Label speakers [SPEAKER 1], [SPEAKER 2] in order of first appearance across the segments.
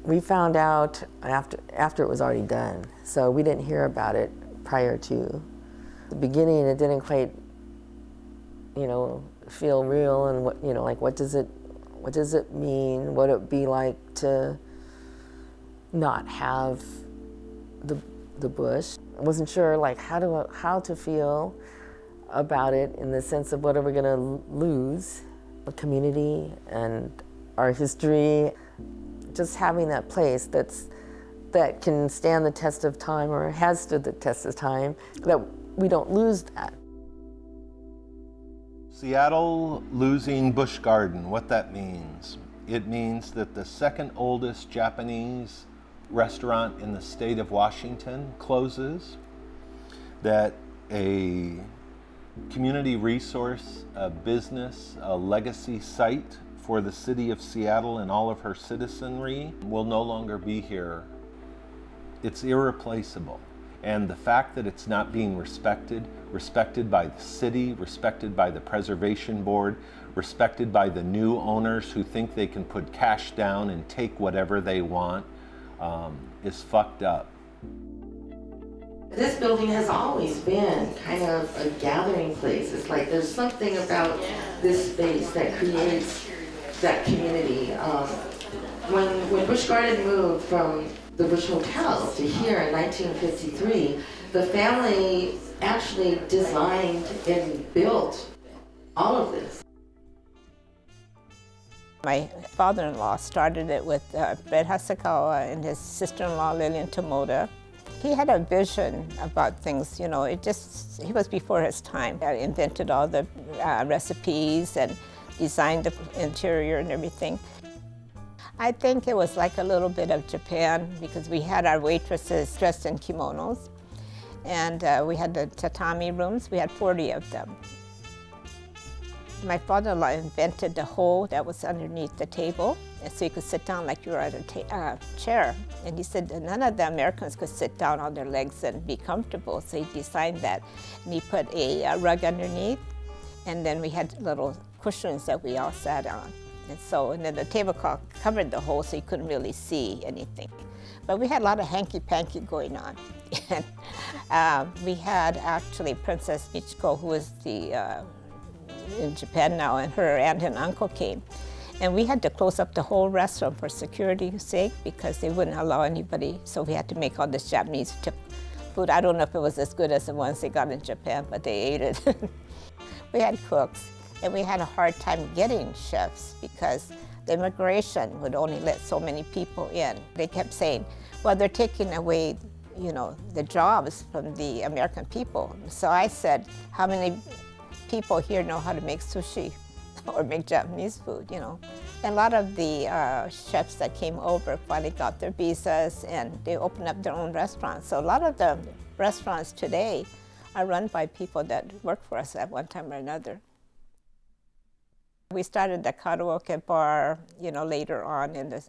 [SPEAKER 1] We found out after it was already done, so we didn't hear about it prior to the beginning. It didn't quite, feel real, and what does it mean? What would it be like to not have the bush? I wasn't sure how to feel about it, in the sense of what are we going to lose, the community and our history. Just having that place that can stand the test of time, or has stood the test of time, that we don't lose that.
[SPEAKER 2] Seattle losing Busch Garden, what that means. It means that the second oldest Japanese restaurant in the state of Washington closes, that a community resource, a business, a legacy site for the city of Seattle and all of her citizenry will no longer be here. It's irreplaceable. And the fact that it's not being respected by the city, respected by the preservation board, respected by the new owners who think they can put cash down and take whatever they want, is fucked up.
[SPEAKER 1] This building has always been kind of a gathering place. It's like there's something about this space that creates that community. When Busch Garden moved from the Busch Hotel to here in 1953, the family actually designed and built all of this.
[SPEAKER 3] My father-in-law started it with Fred Hasakawa and his sister-in-law Lillian Tomoda. He had a vision about things, he was before his time. He invented all the recipes and designed the interior and everything. I think it was like a little bit of Japan, because we had our waitresses dressed in kimonos, and we had the tatami rooms. We had 40 of them. My father-in-law invented the hole that was underneath the table, and so you could sit down like you were at a chair. And he said that none of the Americans could sit down on their legs and be comfortable, so he designed that. And he put a rug underneath, and then we had little cushions that we all sat on. And then the tablecloth covered the hole, so you couldn't really see anything. But we had a lot of hanky-panky going on. And we had actually Princess Michiko, who is in Japan now, and her aunt and uncle came. And we had to close up the whole restaurant for security's sake, because they wouldn't allow anybody, so we had to make all this Japanese food. I don't know if it was as good as the ones they got in Japan, but they ate it. We had cooks, and we had a hard time getting chefs because the immigration would only let so many people in. They kept saying, well, they're taking away, the jobs from the American people. So I said, how many people here know how to make sushi or make Japanese food, And a lot of the chefs that came over finally got their visas, and they opened up their own restaurants. So a lot of the restaurants today are run by people that worked for us at one time or another. We started the karaoke bar, later on in the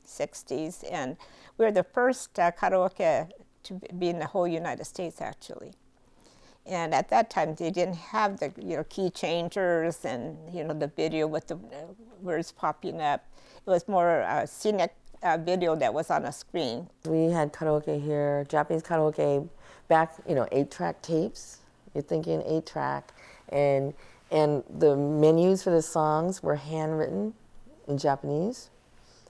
[SPEAKER 3] 60s, and we were the first karaoke to be in the whole United States, actually. And at that time, they didn't have the key changers and the video with the words popping up. It was more a scenic video that was on a screen. We had karaoke here, Japanese karaoke, back 8-track tapes. You're thinking 8-track, and the menus for the songs were handwritten in Japanese.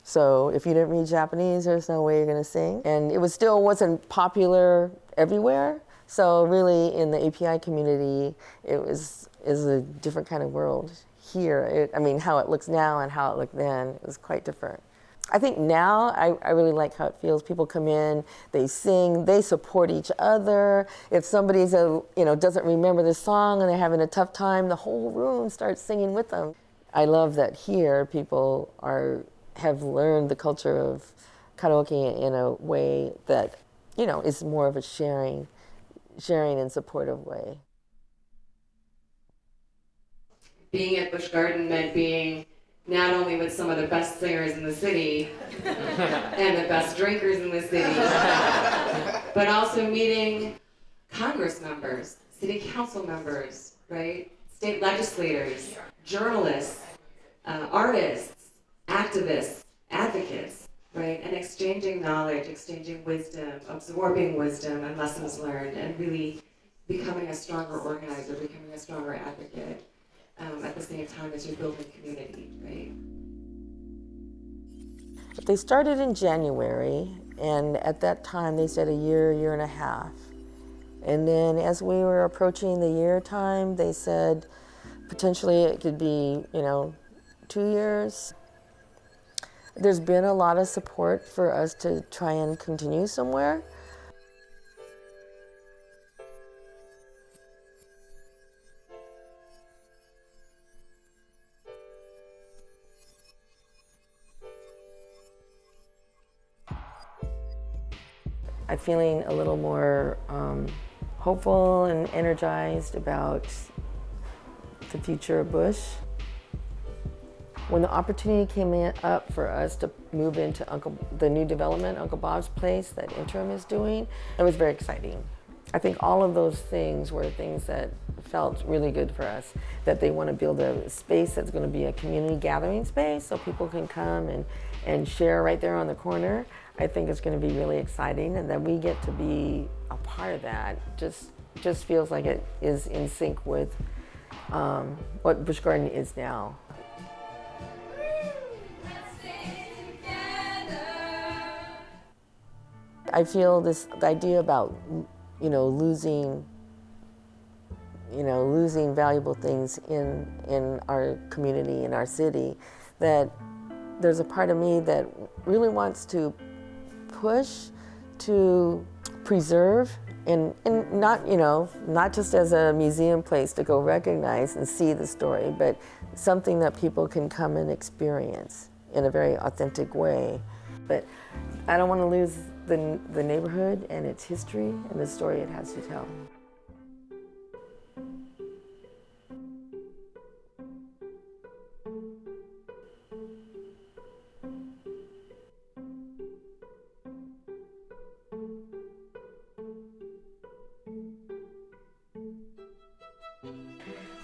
[SPEAKER 3] So if you didn't read Japanese, there's no way you're going to sing. And it wasn't popular everywhere. So really, in the API community, is a different kind of world. Here, how it looks now and how it looked then is quite different. I think now I really like how it feels. People come in, they sing, they support each other. If somebody's doesn't remember the song and they're having a tough time, the whole room starts singing with them. I love that here people have learned the culture of karaoke in a way that is more of a sharing and supportive way.
[SPEAKER 4] Being at Busch Garden meant being not only with some of the best singers in the city and the best drinkers in the city, but also meeting Congress members, city council members, right? State legislators, journalists, artists, activists, advocates. right? And exchanging knowledge, exchanging wisdom, absorbing wisdom and lessons learned, and really becoming a stronger organizer, becoming a stronger advocate at the same time as you're building community, right?
[SPEAKER 1] They started in January, and at that time they said a year and a half. And then as we were approaching the year time, they said potentially it could be, 2 years. There's been a lot of support for us to try and continue somewhere. I'm feeling a little more hopeful and energized about the future of Bush. When the opportunity came up for us to move into the new development, Uncle Bob's Place, that Interim is doing, it was very exciting. I think all of those things were things that felt really good for us, that they want to build a space that's going to be a community gathering space so people can come and share right there on the corner. I think it's going to be really exciting, and that we get to be a part of that just feels like it is in sync with what Busch Garden is now. I feel the idea about losing valuable things in our community, in our city, that there's a part of me that really wants to push to preserve and not just as a museum place to go recognize and see the story, but something that people can come and experience in a very authentic way. But I don't want to lose the neighborhood and its history and the story it has to tell.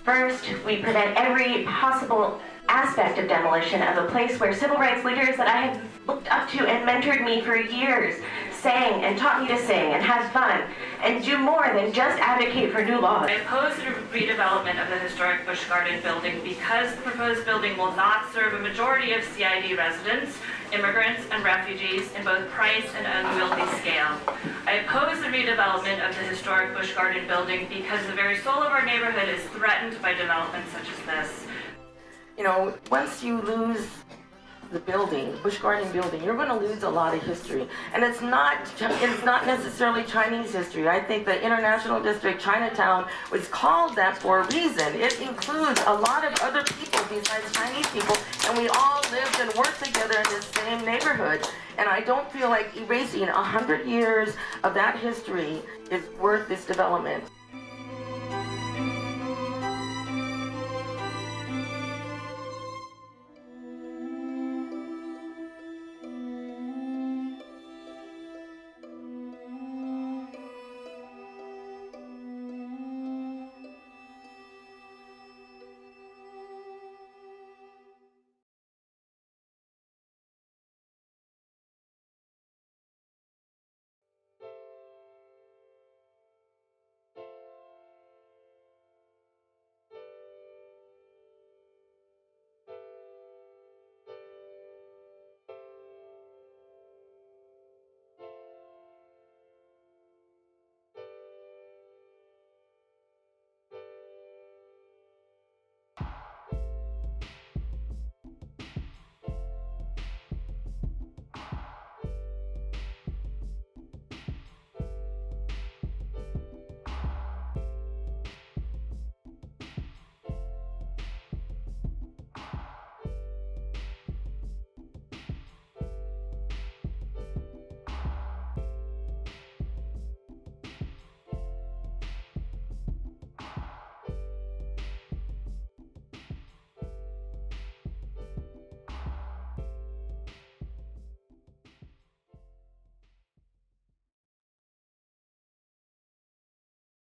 [SPEAKER 5] First, we prevent every possible aspect of demolition of a place where civil rights leaders that I have looked up to and mentored me for years sang and taught me to sing and had fun and do more than just advocate for new laws.
[SPEAKER 6] I oppose the redevelopment of the historic Busch Garden building because the proposed building will not serve a majority of CID residents, immigrants, and refugees in both price and unwieldy scale. I oppose the redevelopment of the historic Busch Garden building because the very soul of our neighborhood is threatened by development such as this.
[SPEAKER 1] Once you lose the building, Busch Garden building, you're going to lose a lot of history. And it's not necessarily Chinese history. I think the International District Chinatown was called that for a reason. It includes a lot of other people besides Chinese people, and we all lived and worked together in this same neighborhood. And I don't feel like erasing 100 years of that history is worth this development.